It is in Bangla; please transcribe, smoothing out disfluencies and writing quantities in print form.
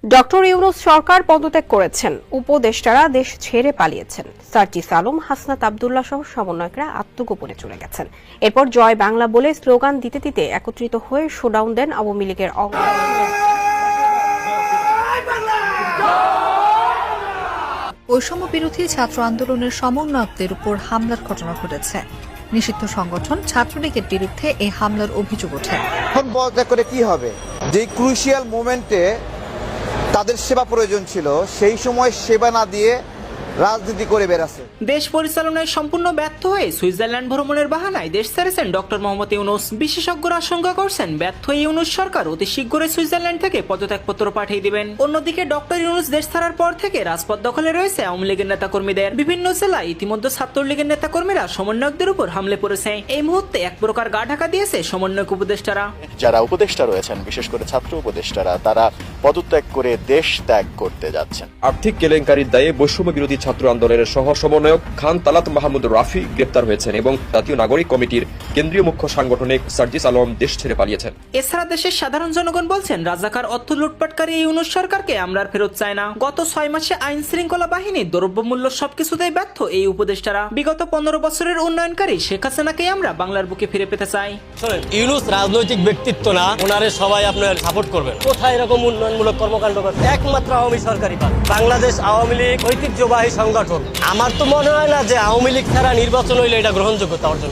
ডক্টর ইউনূস সরকার পদত্যাগ করেছেন, উপদেষ্টারা দেশ ছেড়ে পালিয়েছেন। সার্জিস আলম, হাসনাত আব্দুল্লাহ সহ সমন্বয়করা আত্মগোপনে চলে গেছেন। এরপর জয় বাংলা বলে স্লোগান দিতে দিতে একত্রিত হয়ে শোডাউন দেন আওয়ামী লীগের বৈষম্য বিরোধী ছাত্র আন্দোলনের সমন্বয়কদের উপর হামলার ঘটনা ঘটেছে। নিষিদ্ধ সংগঠন ছাত্রলীগের বিরুদ্ধে এই হামলার অভিযোগ ওঠে। এখন পদত্যাগ করে কি হবে? যে ক্রুশিয়াল মোমেন্টে তাদের সেবা প্রয়োজন ছিল, সেই সময় সেবা না দিয়ে রাজনীতি করে বেড়াচ্ছে। দেশ পরিচালনায় সম্পূর্ণ ব্যর্থ হয়ে সুইজারল্যান্ড ভ্রমণের বাহানায় দেশ ছেড়েছেন ডক্টর মোহাম্মদ ইউনূস। বিশেষজ্ঞরা আশঙ্কা করছেন ব্যর্থ ইউনূস সরকার অতি শীঘ্রই সুইজারল্যান্ড থেকে পদত্যাগপত্র পাঠিয়ে দিবেন। অন্যদিকে ডক্টর ইউনূস দেশ ছাড়ার পর থেকে রাজপথ দখলে রয়েছে আওয়ামী লীগের নেতাকর্মীদের। বিভিন্ন জেলায় ইতিমধ্যে ছাত্রলীগের নেতাকর্মীরা সমন্বয়কদের উপর হামলে পড়েছে। এই মুহূর্তে এক প্রকার গা ঢাকা দিয়েছে সমন্বয়ক উপদেষ্টারা। যারা উপদেষ্টা রয়েছেন, বিশেষ করে ছাত্র উপদেষ্টারা, তারা পদত্যাগ করে দেশ ত্যাগ করতে যাচ্ছেন। আর্থিক কেলেঙ্কারির দায়ে বৈষম্য বিরোধী ছাত্র আন্দোলনের সহ সমন্বয়ক খান তালাত মাহমুদ রাফি গ্রেপ্তার হয়েছেন এবং জাতীয় নাগরিক কমিটির কেন্দ্রীয় মুখ্য সাংগঠনিক সার্জিস আলম দেশ ছেড়ে পালিয়েছেন। এছাড়া দেশের সাধারণ জনগণ বলছেন, রাজাকার অর্থ লুটপাটকারী ইউনূস সরকারকে আমরা আর ফেরত চাই না। গত 6 মাসে আইন শৃঙ্খলা বাহিনীর দ্রব্যমূল্য সবকিছুতেই ব্যর্থ এই উপদেষ্টারা। বিগত 15 বছরের উন্নয়নকারী শেখ হাসিনাকেই আমরা বাংলার বুকে ফিরে পেতে চাই। ইউনূস রাজনৈতিক ব্যক্তিত্ব না, ওনারে সবাই আপনার সাপোর্ট করবেন। কোথায় এরকম উন্নয়নমূলক কর্মকাণ্ড করছে? একমাত্র আওয়ামী সরকারই পারে। বাংলাদেশ আওয়ামী লীগ ঐতিহ্যবাহী সংগঠন। আমার তো মনে হয় না যে আওয়ামী লীগ ছাড়া নির্বাচন হইলে এটা গ্রহণযোগ্যতা অর্জন।